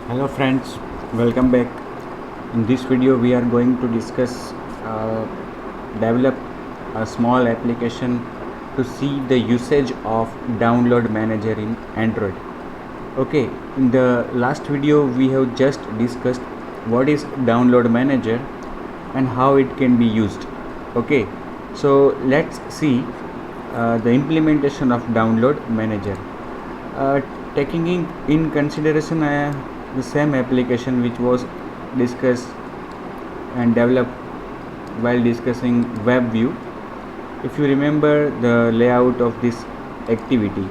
Hello friends, welcome back. In this video we are going to discuss develop a small application to see the usage of download manager in Android. Okay, in the last video we have just discussed what is download manager and how it can be used. Okay, so let's see the implementation of download manager. Uh, Taking in consideration the same application which was discussed and developed while discussing web view. If you remember the layout of this activity,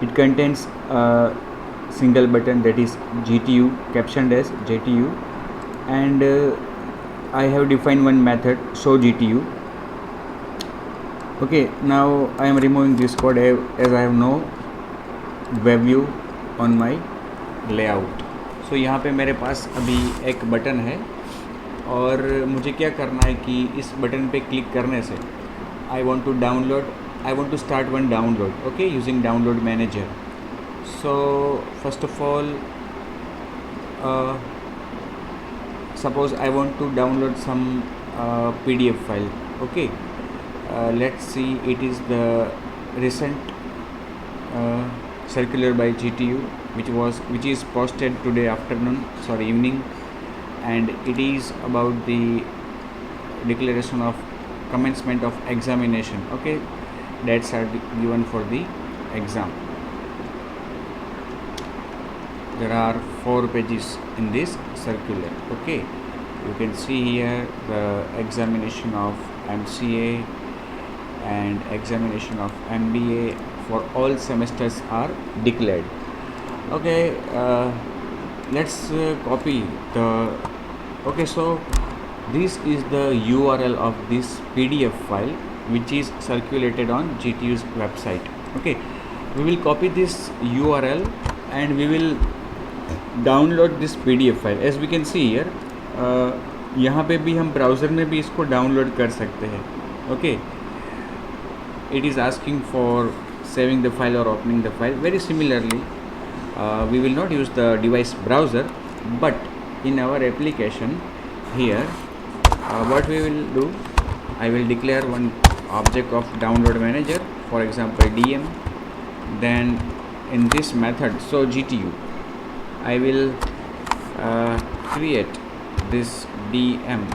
it contains a single button, that is GTU, captioned as GTU, and I have defined one method, show GTU. Okay, now I am removing this code as I have no web view on my layout. सो यहाँ पे मेरे पास अभी एक button है और मुझे क्या करना है कि इस बटन पे क्लिक करने से I want to start one download, okay, using download manager. So first of all suppose I want to download some PDF file. Okay, let's see, it is the recent circular by GTU which is posted today evening, and it is about the declaration of commencement of examination. Okay, dates are given for the exam. There are 4 pages in this circular. Okay, you can see here the examination of MCA and examination of MBA for all semesters are declared. Okay, let's copy the. Okay, so this is the URL of this PDF file which is circulated on GTU's website. Okay, we will copy this URL and we will download this PDF file. As we can see here, यहाँ पे भी हम browser में भी इसको download कर सकते हैं. Okay, it is asking for saving the file or opening the file. Very similarly, we will not use the device browser, but in our application here, what we will do, I will declare one object of download manager, for example DM. Then in this method, so GTU, I will create this DM,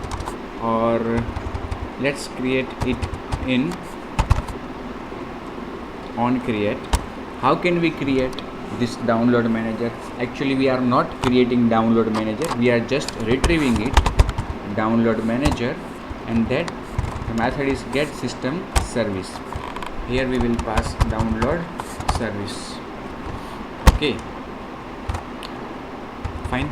or let's create it in on create. How can we create this download manager? Actually, we are not creating download manager, we are just retrieving it, download manager, and that the method is get system service. Here we will pass download service. Okay, fine.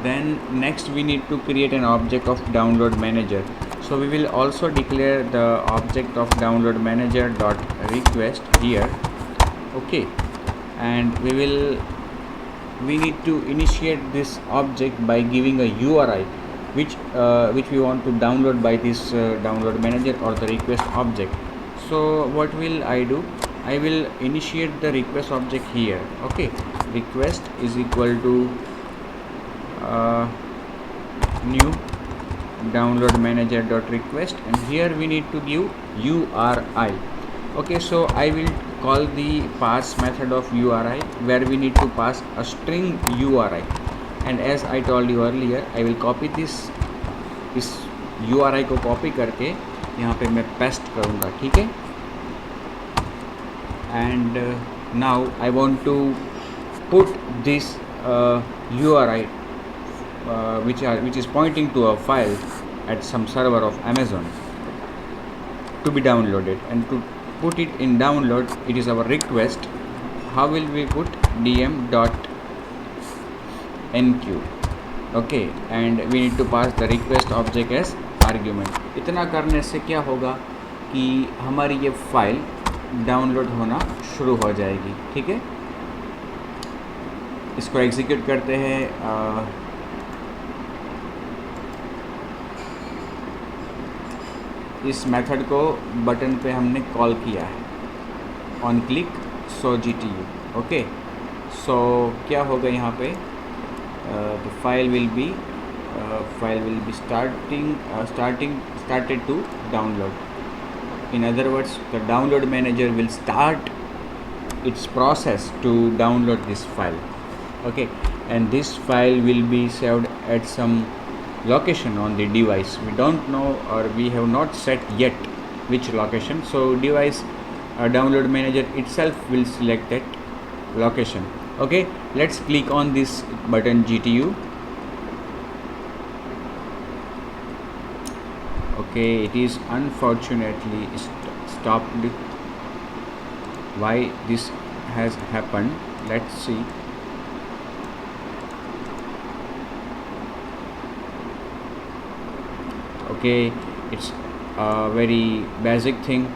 Then next we need to create an object of download manager. So we will also declare the object of download manager dot request here. Okay, and we need to initiate this object by giving a URI which we want to download by this download manager or the request object. So what will I do? I will initiate the request object here. Okay, request is equal to new download manager dot request, and here we need to give URI. Okay, so I will call the pass method of URI where we need to pass a string URI, and as I told you earlier, I will copy this URI को copy करके यहाँ पे मैं paste करूँगा. ठीक है, and now I want to put this URI which is pointing to a file at some server of Amazon to be downloaded, and to put it in download, it is our request. How will we put dm dot enqueue? Okay, and we need to pass the request object as argument. इतना करने से क्या होगा कि हमारी ये file download होना शुरू हो जाएगी. ठीक है, इसको एग्जीक्यूट करते हैं. इस मेथड को बटन पे हमने कॉल किया है, on click so GTU. Okay, so क्या होगा यहाँ पे, the file will be started to download. In other words, the download manager will start its process to download this file. Okay, and this file will be saved at some location on the device. We don't know, or we have not set yet which location, so device download manager itself will select that location. Okay, let's click on this button GTU. Okay, it is unfortunately stopped. Why this has happened? Let's see. Okay, it's a very basic thing.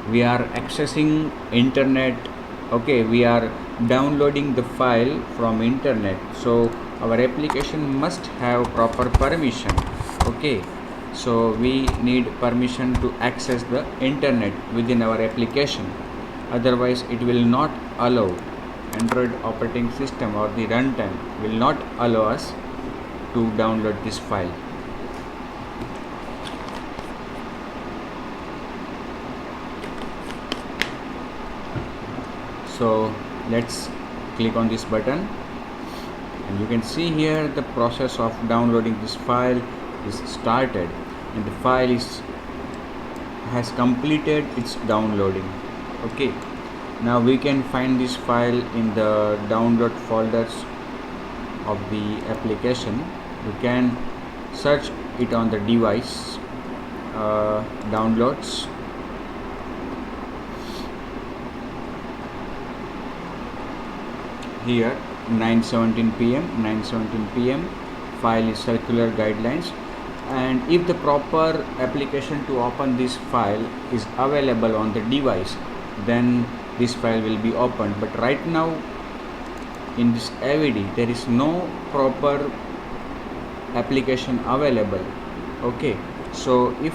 We are accessing internet. Okay, we are downloading the file from internet, so our application must have proper permission. Okay, so we need permission to access the internet within our application, otherwise it will not allow. Android operating system or the runtime will not allow us to download this file. So let's click on this button, and you can see here the process of downloading this file is started, and the file has completed its downloading. Okay, now we can find this file in the download folders of the application. You can search it on the device, downloads. Here 9:17 p.m. file is circular guidelines, and if the proper application to open this file is available on the device, then this file will be opened. But right now in this AVD there is no proper application available. Okay, so if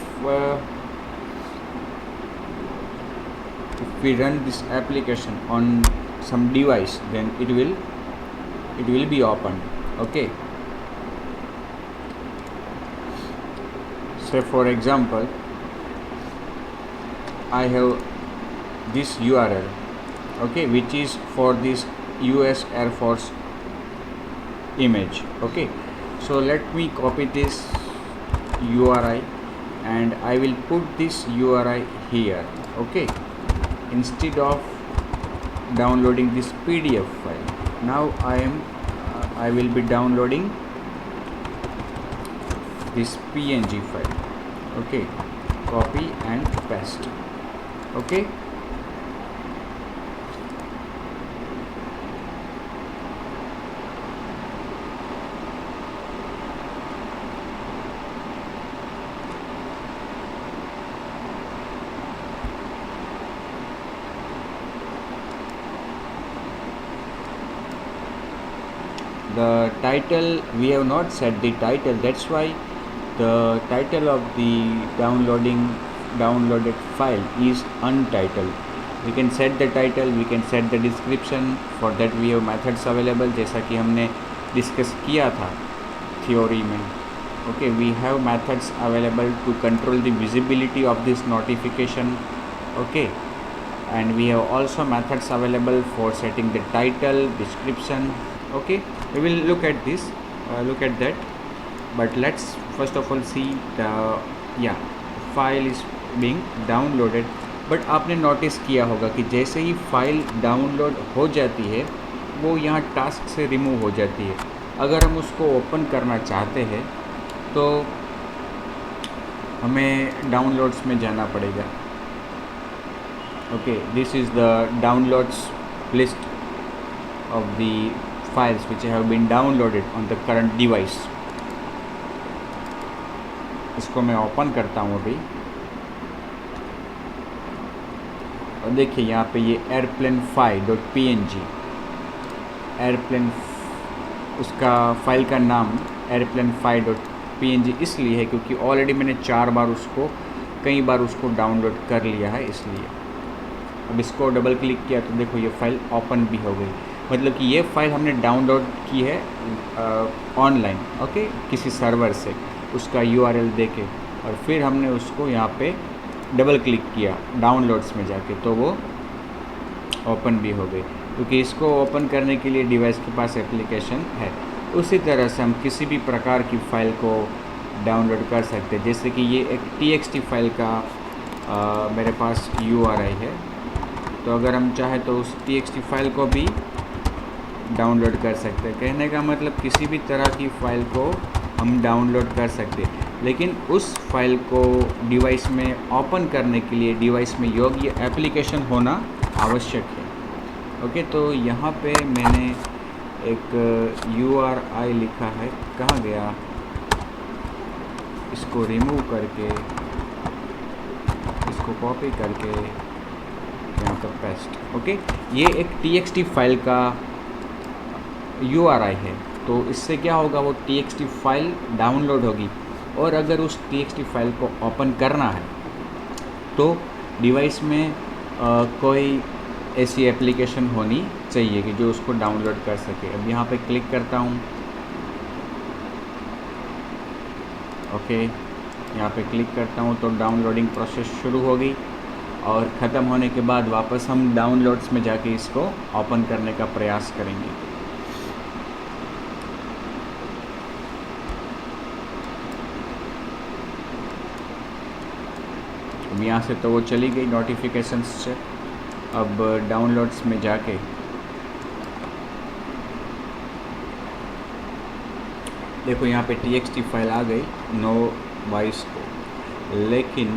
we run this application on some device, then it will be opened. Okay, say for example, I have this URL, okay, which is for this US Air Force image. Okay, so let me copy this URI and I will put this URI here. Okay, instead of downloading this PDF file, now I will be downloading this PNG file. Okay, copy and paste. Okay, the title, we have not set the title, that's why the title of the downloaded file is untitled. We can set the title, we can set the description. For that we have methods available, जैसा कि हमने discuss किया था theory में. Okay, we have methods available to control the visibility of this notification. Okay, and we have also methods available for setting the title, description. Okay, we will look at this, look at that, but let's first of all see the file is being downloaded. But आपने notice किया होगा कि जैसे ही file download हो जाती है वो यहाँ टास्क से रिमूव हो जाती है. अगर हम उसको ओपन करना चाहते हैं तो हमें डाउनलोड्स में जाना पड़ेगा. Okay, this is the downloads list of the files which have been downloaded on the current device. इसको मैं ओपन करता हूँ अभी, और देखिए यहाँ पे ये airplane5.png, एयरप्लेन, उसका फाइल का नाम airplane5.png इसलिए है क्योंकि ऑलरेडी मैंने कई बार उसको डाउनलोड कर लिया है, इसलिए. अब इसको डबल क्लिक किया तो देखो ये फाइल ओपन भी हो गई. मतलब कि ये फ़ाइल हमने डाउनलोड की है ऑनलाइन, ओके, किसी सर्वर से उसका यूआरएल देके, और फिर हमने उसको यहाँ पे डबल क्लिक किया डाउनलोड्स में जाके, तो वो ओपन भी हो गई, क्योंकि इसको ओपन करने के लिए डिवाइस के पास एप्लीकेशन है। उसी तरह से हम किसी भी प्रकार की फ़ाइल को डाउनलोड कर सकते हैं। जैसे कि ये एक txt फाइल का मेरे पास URI है, तो अगर हम चाहें तो उस txt फाइल को भी डाउनलोड कर सकते हैं। कहने का मतलब किसी भी तरह की फ़ाइल को हम डाउनलोड कर सकते हैं, लेकिन उस फाइल को डिवाइस में ओपन करने के लिए डिवाइस में योग्य एप्लीकेशन होना आवश्यक है। ओके, तो यहाँ पे मैंने एक URI लिखा है, कहाँ गया, इसको रिमूव करके इसको कॉपी करके यहाँ पर पेस्ट। ओके, ये एक txt फाइल का URI है, तो इससे क्या होगा, वो txt फाइल डाउनलोड होगी, और अगर उस txt फाइल को ओपन करना है तो डिवाइस में कोई ऐसी एप्लीकेशन होनी चाहिए कि जो उसको डाउनलोड कर सके। अब यहाँ पे क्लिक करता हूँ, ओके, यहाँ पे क्लिक करता हूँ तो डाउनलोडिंग प्रोसेस शुरू हो गई, और ख़त्म होने के बाद वापस हम डाउनलोड्स में जाके इसको ओपन करने का प्रयास करेंगे। अब यहाँ से तो वो चली गई नोटिफिकेशंस से। अब डाउनलोड्स में जाके देखो यहाँ पे txt फाइल आ गई, नो वॉइस को, लेकिन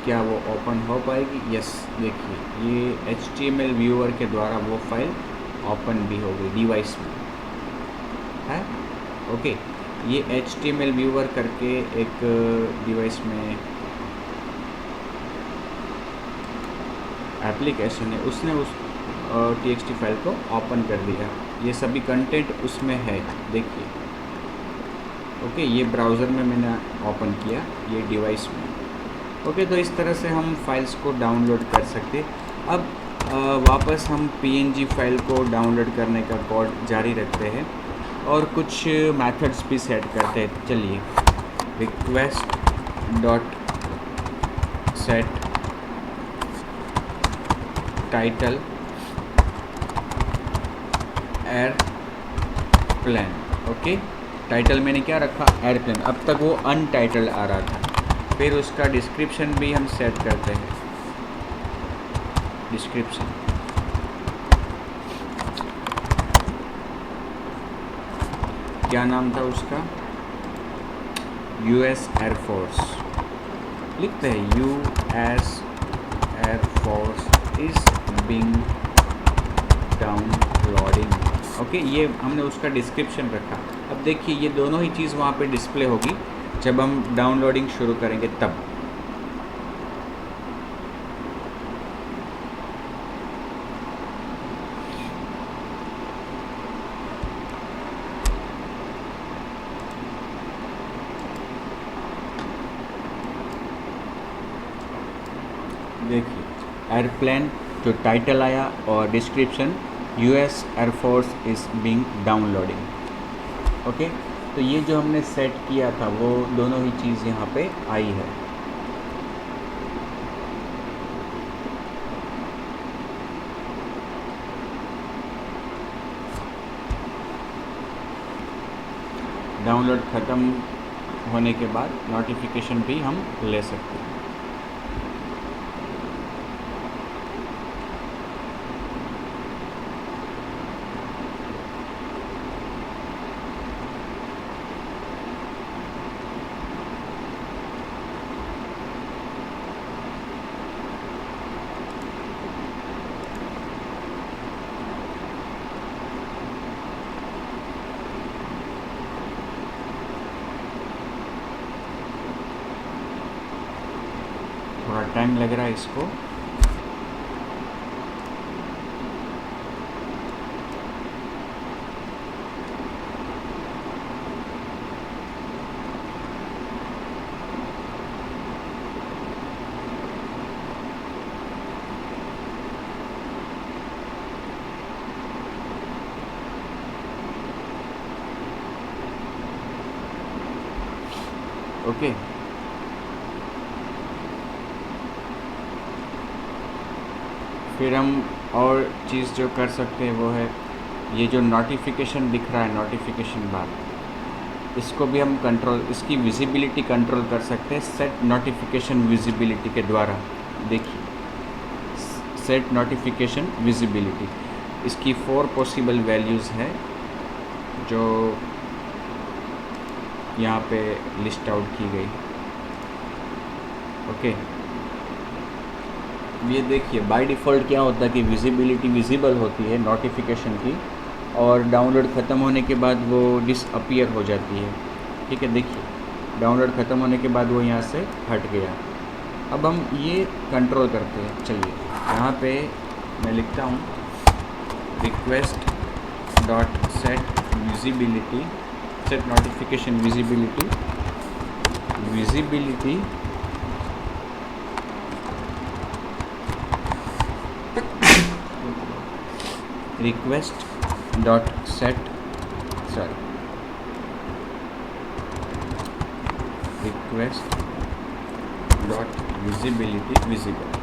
क्या वो ओपन हो पाएगी? यस, देखिए ये HTML व्यूअर के द्वारा वो फाइल ओपन भी हो गई डिवाइस में है। ओके, ये HTML व्यूअर करके एक डिवाइस में एप्लीकेशन है, उसने उस txt फाइल को ओपन कर दिया। ये सभी कंटेंट उसमें है, देखिए। ओके, ये ब्राउज़र में मैंने ओपन किया, ये डिवाइस में। ओके, तो इस तरह से हम फाइल्स को डाउनलोड कर सकते। अब वापस हम PNG फाइल को डाउनलोड करने का कोड जारी रखते हैं और कुछ मेथड्स भी सेट करते हैं। चलिए, request dot set title airplane. Okay, title मैंने क्या रखा, एयरप्लेन। अब तक वो अनटाइटल्ड आ रहा था। फिर उसका डिस्क्रिप्शन भी हम सेट करते हैं, डिस्क्रिप्शन। क्या नाम था उसका, US एयरफोर्स लिखते हैं, US air force is being downloading. Okay, ये हमने उसका डिस्क्रिप्शन रखा। अब देखिए ये दोनों ही चीज़ वहाँ पे डिस्प्ले होगी जब हम डाउनलोडिंग शुरू करेंगे तब। देखिए एयरप्लेन जो टाइटल आया और description US air force is being downloading. Okay, तो ये जो हमने सेट किया था वो दोनों ही चीज़ यहाँ पे आई है। डाउनलोड ख़त्म होने के बाद नोटिफिकेशन भी हम ले सकते हैं। थोड़ा टाइम लग रहा है इसको। ओके। फिर हम और चीज़ जो कर सकते हैं वो है ये जो नोटिफिकेशन दिख रहा है, नोटिफिकेशन बार, इसको भी हम कंट्रोल, इसकी विजिबिलिटी कंट्रोल कर सकते हैं सेट नोटिफिकेशन विजिबिलिटी के द्वारा। देखिए, सेट नोटिफिकेशन विजिबिलिटी, इसकी 4 पॉसिबल वैल्यूज़ है जो यहाँ पे लिस्ट आउट की गई। ओके, ये देखिए बाय डिफ़ॉल्ट क्या होता है कि विजिबिलिटी विजिबल होती है नोटिफिकेशन की, और डाउनलोड ख़त्म होने के बाद वो डिसअपीयर हो जाती है। ठीक है, देखिए डाउनलोड ख़त्म होने के बाद वो यहाँ से हट गया। अब हम ये कंट्रोल करते हैं। चलिए यहाँ पे मैं लिखता हूँ request dot set visibility, set notification visibility, visibility request dot set, sorry, request dot visibility visible।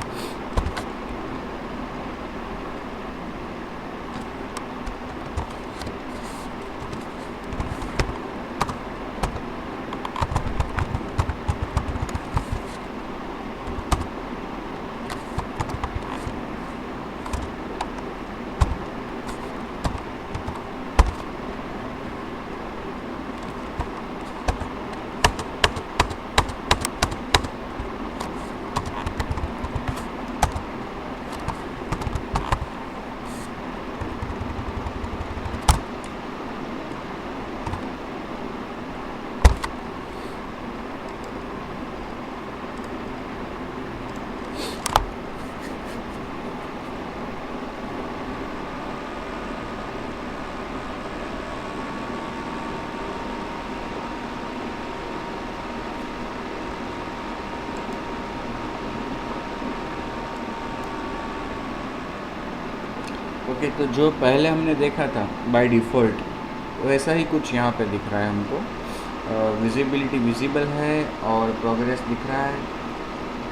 Okay, तो जो पहले हमने देखा था बाय डिफ़ॉल्ट वैसा ही कुछ यहाँ पे दिख रहा है हमको। विजिबिलिटी विजिबल है और प्रोग्रेस दिख रहा है,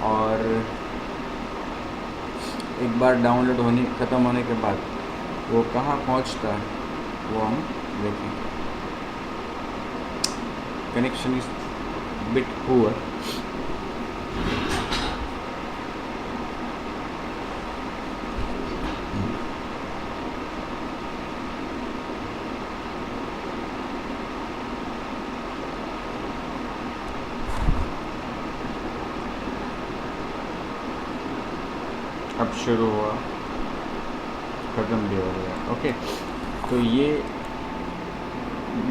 और एक बार डाउनलोड होने ख़त्म होने के बाद वो कहाँ पहुँचता है वो हम देखेंगे। Connection is bit poor. अब शुरू हुआ, ख़त्म भी हो गया। ओके, तो ये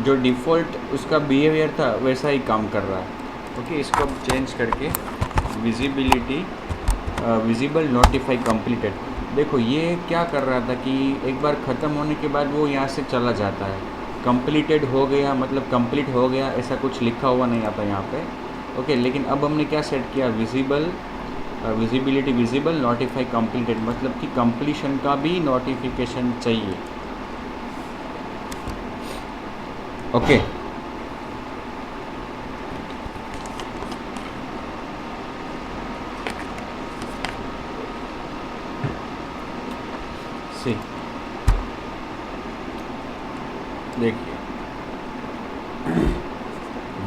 जो डिफ़ॉल्ट उसका बिहेवियर था वैसा ही काम कर रहा है। ओके, इसको चेंज करके विजिबिलिटी विजिबल नोटिफाई कंप्लीटेड। देखो ये क्या कर रहा था कि एक बार ख़त्म होने के बाद वो यहाँ से चला जाता है। कंप्लीटेड हो गया मतलब कंप्लीट हो गया ऐसा कुछ लिखा हुआ नहीं आता यहाँ पे। ओके, लेकिन अब हमने क्या सेट किया, visible visibility visible notify completed, मतलब कि कंप्लीशन का भी नोटिफिकेशन चाहिए। ओके, सी देखिए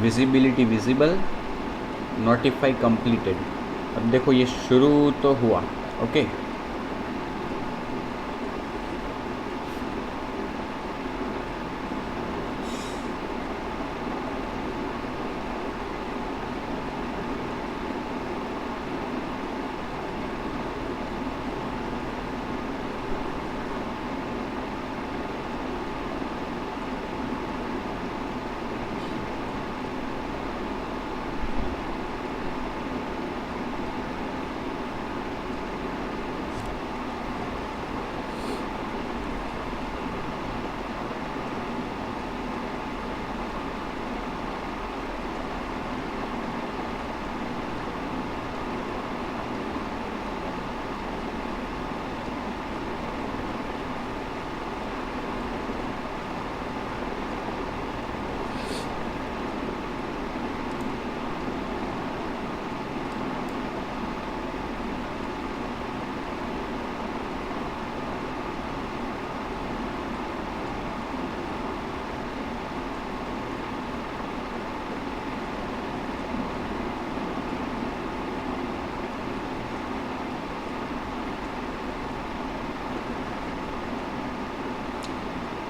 विजिबिलिटी विजिबल नोटिफाई कंप्लीटेड। अब देखो ये शुरू तो हुआ। ओके,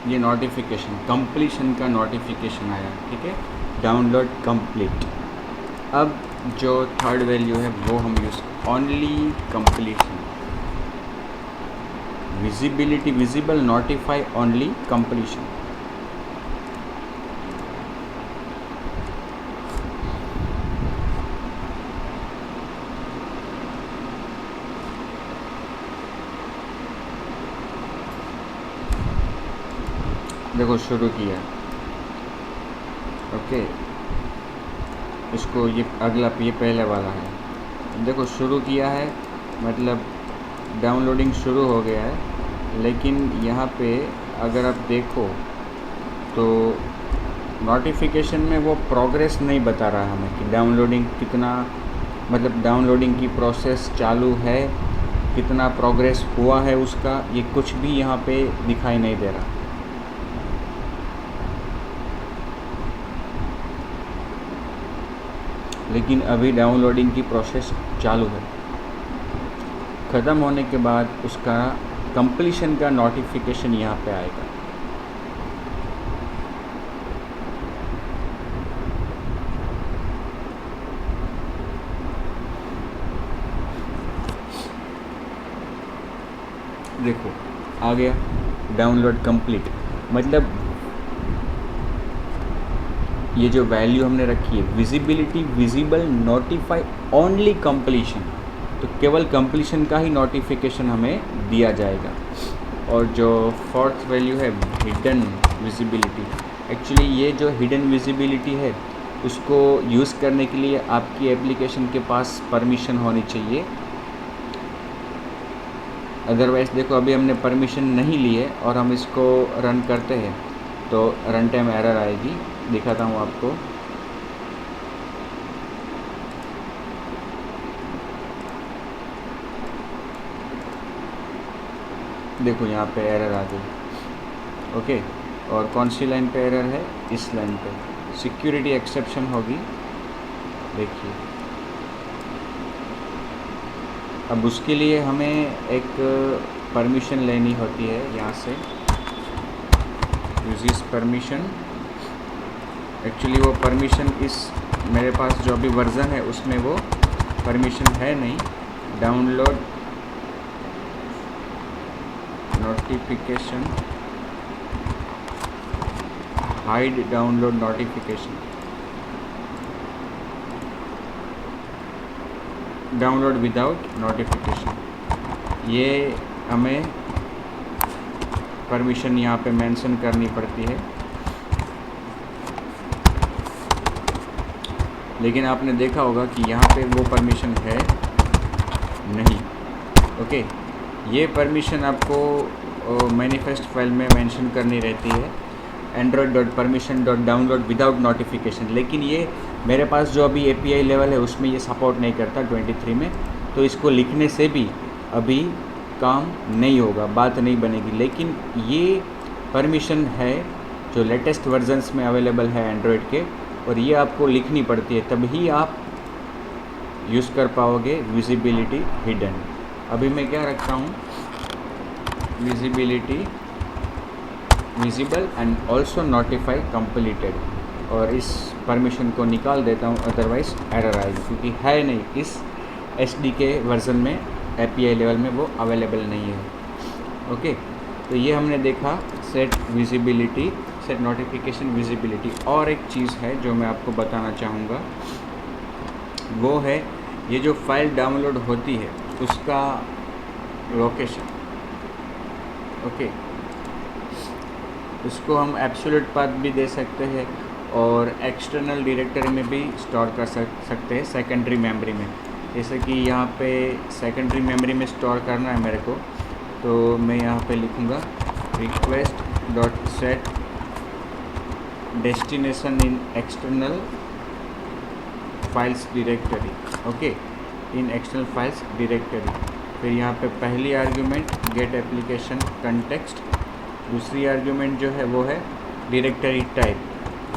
ये नोटिफिकेशन कंप्लीशन का नोटिफिकेशन आया, ठीक है, डाउनलोड कंप्लीट। अब जो थर्ड वैल्यू है वो हम use only completion, visibility visible notify only completion. देखो शुरू किया, ओके, इसको ये अगला ये पहले वाला है, देखो शुरू किया है मतलब डाउनलोडिंग शुरू हो गया है, लेकिन यहाँ पे अगर आप देखो तो नोटिफिकेशन में वो प्रोग्रेस नहीं बता रहा हमें कि डाउनलोडिंग कितना, मतलब डाउनलोडिंग की प्रोसेस चालू है, कितना प्रोग्रेस हुआ है उसका, ये कुछ भी यहाँ पे दिखाई नहीं दे रहा। लेकिन अभी डाउनलोडिंग की प्रोसेस चालू है, ख़त्म होने के बाद उसका कंप्लीशन का नोटिफिकेशन यहाँ पे आएगा। देखो आ गया डाउनलोड कंप्लीट, मतलब ये जो वैल्यू हमने रखी है visibility visible notify only completion, तो केवल कंप्लीशन का ही नोटिफिकेशन हमें दिया जाएगा। और जो फोर्थ वैल्यू है हिडन विजिबिलिटी, एक्चुअली ये जो हिडन विजिबिलिटी है उसको यूज़ करने के लिए आपकी एप्लीकेशन के पास परमिशन होनी चाहिए, अदरवाइज़ देखो अभी हमने परमिशन नहीं ली है और हम इसको रन करते हैं तो रन टाइम एरर आएगी। दिखाता हूँ आपको, देखो यहाँ पे एरर आ गई, ओके। और कौन सी लाइन पे एरर है, इस लाइन पे सिक्योरिटी एक्सेप्शन होगी, देखिए। अब उसके लिए हमें एक परमिशन लेनी होती है, यहाँ से यूज इस परमिशन, एक्चुअली वो परमिशन इस मेरे पास जो अभी वर्ज़न है उसमें वो परमिशन है नहीं। Download notification, hide download notification, download without notification, ये हमें परमिशन यहाँ पे मेंशन करनी पड़ती है। लेकिन आपने देखा होगा कि यहाँ पे वो परमिशन है नहीं, ओके। ये परमिशन आपको मैनिफेस्ट फाइल में मेंशन करनी रहती है, android.permission.download विदाउट नोटिफिकेशन, लेकिन ये मेरे पास जो अभी API लेवल है उसमें ये सपोर्ट नहीं करता 23 में, तो इसको लिखने से भी अभी काम नहीं होगा, बात नहीं बनेगी। लेकिन ये परमिशन है जो लेटेस्ट वर्जन्स में अवेलेबल है एंड्रॉयड के, और ये आपको लिखनी पड़ती है, तभी आप यूज़ कर पाओगे विजिबिलिटी हिडन। अभी मैं क्या रखता हूँ, visibility visible and also notify completed, और इस परमिशन को निकाल देता हूँ, अदरवाइज़ एरर आएगी, क्योंकि है नहीं इस SDK वर्ज़न में, API लेवल में वो अवेलेबल नहीं है, ओके। तो ये हमने देखा set visibility, set notification visibility. और एक चीज़ है जो मैं आपको बताना चाहूँगा, वो है ये जो फाइल डाउनलोड होती है उसका लोकेशन, ओके। उसको हम एब्सोल्यूट पाथ भी दे सकते हैं और एक्सटर्नल डायरेक्टरी में भी स्टोर कर सकते हैं, सेकेंडरी मेमोरी में। जैसे कि यहाँ पे सेकेंडरी मेमोरी में स्टोर करना है मेरे को, तो मैं यहाँ पे लिखूँगा request dot set destination in external files directory, okay, in external files directory. फिर यहाँ पे पहली आर्ग्यूमेंट गेट एप्लीकेशन कंटेक्स्ट, दूसरी आर्ग्यूमेंट जो है वो है डायरेक्टरी टाइप,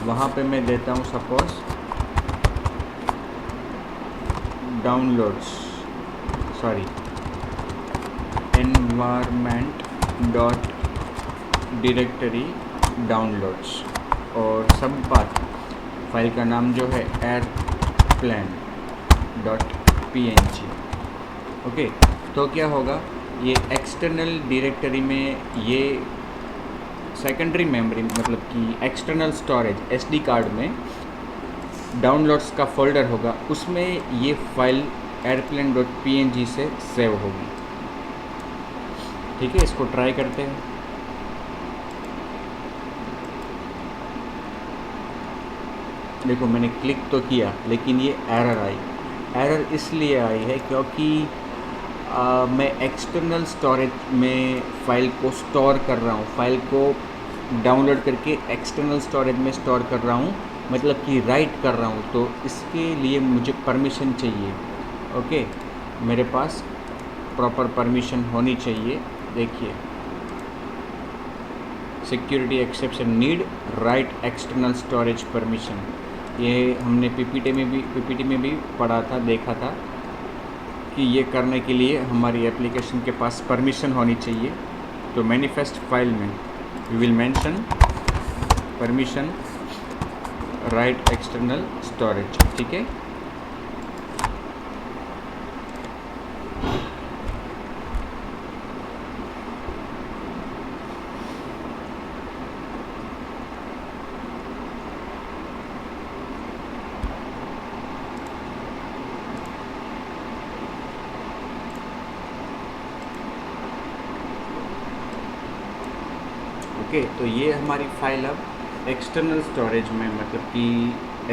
वहाँ पे मैं देता हूँ suppose downloads, sorry environment dot directory downloads और सब पाथ फाइल का नाम जो है airplane.png। ओके, तो क्या होगा, ये एक्सटर्नल डायरेक्टरी में ये सेकेंडरी मेमोरी मतलब कि एक्सटर्नल स्टोरेज SD कार्ड में डाउनलोड्स का फोल्डर होगा, उसमें ये फाइल airplane.png से सेव होगी। ठीक है, इसको ट्राई करते हैं। देखो मैंने क्लिक तो किया लेकिन ये एरर आई। एरर इसलिए आई है क्योंकि मैं एक्सटर्नल स्टोरेज में फ़ाइल को स्टोर कर रहा हूँ, फाइल को डाउनलोड करके एक्सटर्नल स्टोरेज में स्टोर कर रहा हूँ, मतलब कि राइट कर रहा हूँ, तो इसके लिए मुझे परमिशन चाहिए। ओके, मेरे पास प्रॉपर परमिशन होनी चाहिए। देखिए, security exception need right external storage permission, ये हमने पीपीटी में भी पढ़ा था, देखा था कि ये करने के लिए हमारी एप्लीकेशन के पास परमिशन होनी चाहिए। तो मैनिफेस्ट फाइल में we will mention permission write external storage. ठीक है, ओके। तो ये हमारी फाइल अब एक्सटर्नल स्टोरेज में मतलब कि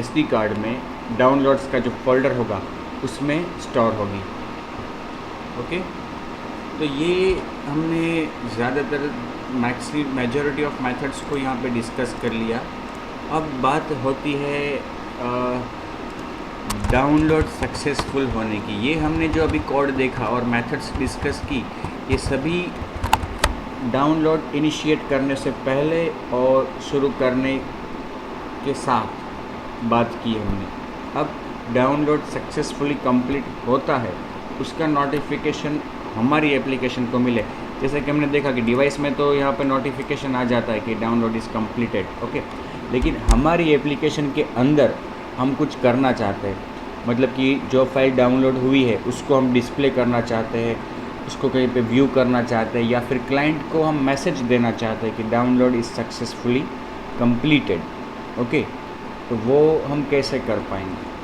SD कार्ड में डाउनलोड्स का जो फोल्डर होगा उसमें स्टोर होगी। ओके, तो ये हमने ज़्यादातर मेजॉरिटी ऑफ मेथड्स को यहाँ पे डिस्कस कर लिया। अब बात होती है डाउनलोड सक्सेसफुल होने की। ये हमने जो अभी कोड देखा और मेथड्स डिस्कस की, ये सभी डाउनलोड इनिशिएट करने से पहले और शुरू करने के साथ बात की हमने। अब डाउनलोड सक्सेसफुली कंप्लीट होता है, उसका नोटिफिकेशन हमारी एप्लीकेशन को मिले। जैसे कि हमने देखा कि डिवाइस में तो यहाँ पे नोटिफिकेशन आ जाता है कि डाउनलोड इज़ कंप्लीटेड। ओके, लेकिन हमारी एप्लीकेशन के अंदर हम कुछ करना चाहते हैं, मतलब कि जो फाइल डाउनलोड हुई है उसको हम डिस्प्ले करना चाहते हैं, उसको कहीं पे व्यू करना चाहते हैं, या फिर क्लाइंट को हम मैसेज देना चाहते हैं कि download is successfully completed. Okay, तो वो हम कैसे कर पाएंगे?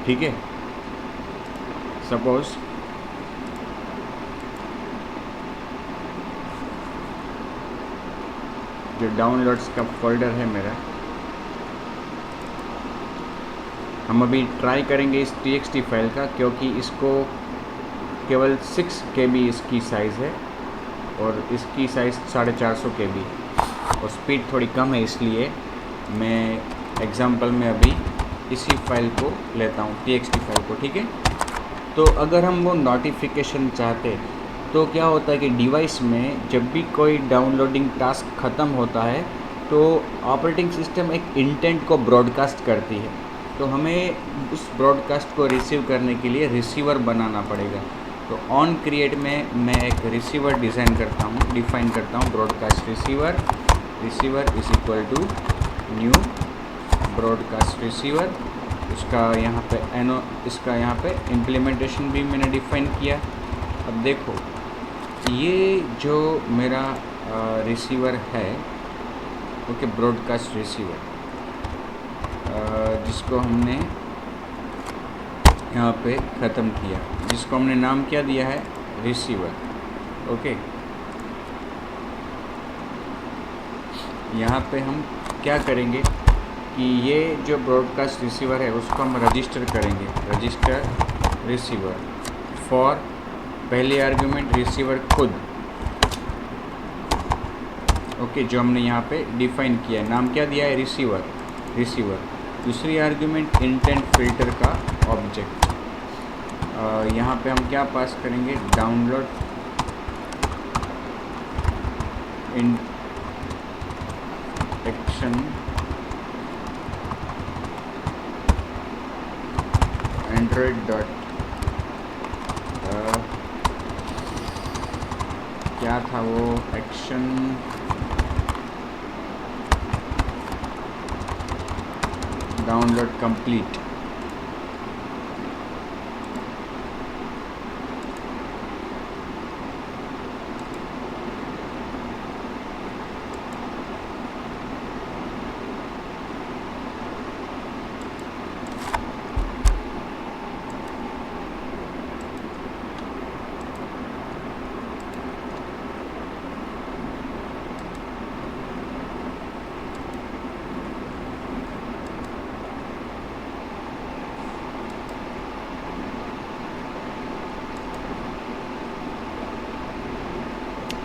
ठीक है, सपोज जो डाउनलोड्स का फोल्डर है मेरा, हम अभी ट्राई करेंगे इस TXT फाइल का, क्योंकि इसको केवल 6 KB इसकी साइज़ है और इसकी साइज़ 450 KB और स्पीड थोड़ी कम है, इसलिए मैं एग्ज़ाम्पल में अभी इसी फाइल को लेता हूँ, TXT फाइल को। ठीक है, तो अगर हम वो नोटिफिकेशन चाहते तो क्या होता है कि डिवाइस में जब भी कोई डाउनलोडिंग टास्क ख़त्म होता है तो ऑपरेटिंग सिस्टम एक इंटेंट को ब्रॉडकास्ट करती है, तो हमें उस ब्रॉडकास्ट को रिसीव करने के लिए रिसीवर बनाना पड़ेगा। तो ऑन क्रिएट में मैं एक रिसीवर डिफ़ाइन करता हूँ broadcast receiver is equal to new broadcast receiver. उसका यहाँ पे इसका यहाँ पे इम्प्लीमेंटेशन भी मैंने डिफ़ाइन किया। अब देखो, ये जो मेरा रिसीवर है, ओके, ब्रॉडकास्ट रिसीवर, जिसको हमने यहाँ पे ख़त्म किया, जिसको हमने नाम क्या दिया है, रिसीवर। ओके, यहाँ पे हम क्या करेंगे कि ये जो ब्रॉडकास्ट रिसीवर है उसको हम रजिस्टर करेंगे, रजिस्टर रिसीवर फॉर पहली आर्ग्यूमेंट रिसीवर खुद। ओके, जो हमने यहाँ पे डिफ़ाइन किया है, नाम क्या दिया है, रिसीवर। दूसरी आर्ग्यूमेंट इंटेंट फिल्टर का ऑब्जेक्ट। यहाँ पे हम क्या पास करेंगे, download in action Android dot क्या था वो action download complete.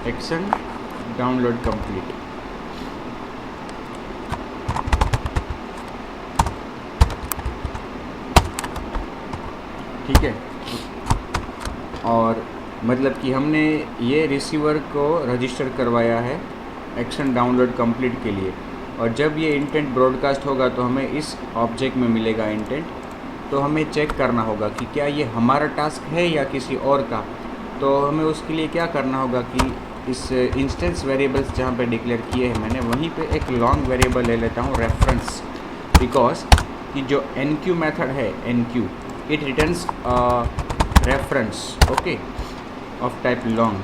Action download complete. ठीक है, और मतलब कि हमने ये रिसीवर को रजिस्टर करवाया है एक्शन डाउनलोड कंप्लीट के लिए, और जब ये इंटेंट ब्रॉडकास्ट होगा तो हमें इस ऑब्जेक्ट में मिलेगा इंटेंट। तो हमें चेक करना होगा कि क्या ये हमारा टास्क है या किसी और का। तो हमें उसके लिए क्या करना होगा कि इस इंस्टेंस वेरिएबल्स जहाँ पे डिक्लेयर किए हैं मैंने, वहीं पे एक लॉन्ग वेरिएबल ले लेता हूँ रेफरेंस, बिकॉज कि जो NQ मेथड है NQ it returns reference okay of type long,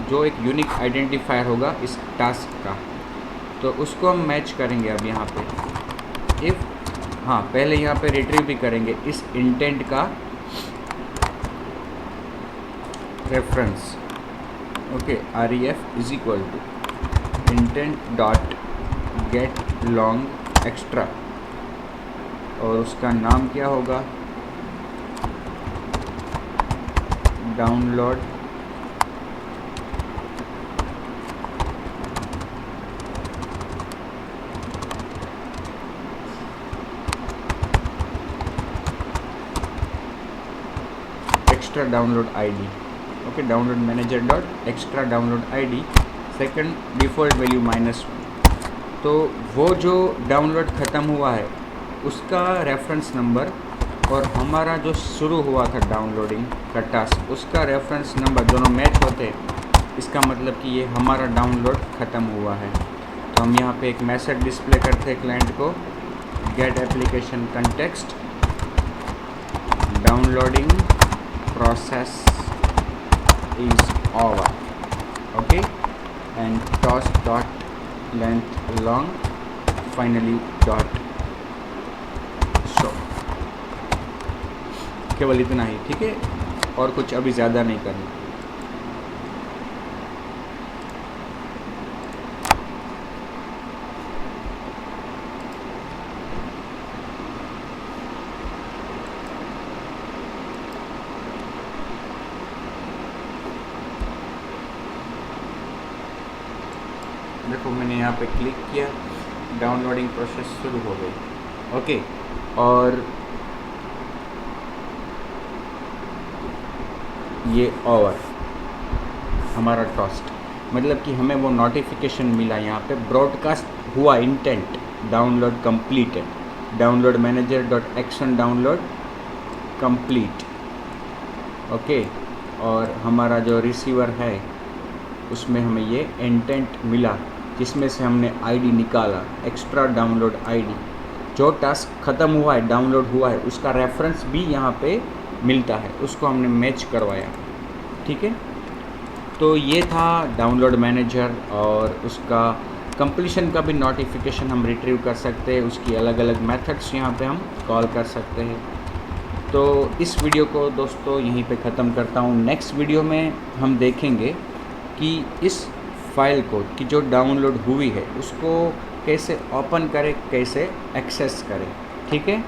जो एक यूनिक आइडेंटिफायर होगा इस टास्क का। तो उसको हम मैच करेंगे अब यहाँ पे इफ़, हाँ पहले यहाँ पे रिट्रीव भी करेंगे इस इंटेंट का reference okay ref is equal to intent dot get long extra, और उसका नाम क्या होगा download extra download ID okay download manager dot extra download ID, second default value -1। तो वो जो डाउनलोड ख़त्म हुआ है उसका रेफरेंस नंबर और हमारा जो शुरू हुआ था डाउनलोडिंग का टास्क उसका रेफरेंस नंबर दोनों मैच होते हैं, इसका मतलब कि ये हमारा डाउनलोड ख़त्म हुआ है। तो हम यहाँ पे एक मैसेज डिस्प्ले करते हैं क्लाइंट को, get application context downloading process is over okay and toss dot length long finally dot show। केवल इतना ही, ठीक है, और कुछ अभी ज़्यादा नहीं करना। देखो मैंने यहाँ पे क्लिक किया, डाउनलोडिंग प्रोसेस शुरू हो गई ओके। और ये ओवर हमारा टॉस्ट, मतलब कि हमें वो नोटिफिकेशन मिला यहाँ पे ब्रॉडकास्ट हुआ intent download completed, download manager dot action download complete okay. और हमारा जो रिसीवर है उसमें हमें ये इंटेंट मिला जिसमें से हमने आईडी निकाला एक्स्ट्रा डाउनलोड आईडी। जो टास्क ख़त्म हुआ है डाउनलोड हुआ है उसका रेफरेंस भी यहाँ पे मिलता है, उसको हमने मैच करवाया, ठीक है। तो ये था डाउनलोड मैनेजर, और उसका कंप्लीशन का भी नोटिफिकेशन हम रिट्रीव कर सकते हैं, उसकी अलग अलग मेथड्स यहाँ पे हम कॉल कर सकते हैं। तो इस वीडियो को दोस्तों यहीं पे ख़त्म करता हूँ। नेक्स्ट वीडियो में हम देखेंगे कि इस फाइल को कि जो डाउनलोड हुई है उसको कैसे ओपन करें, कैसे एक्सेस करें, ठीक है।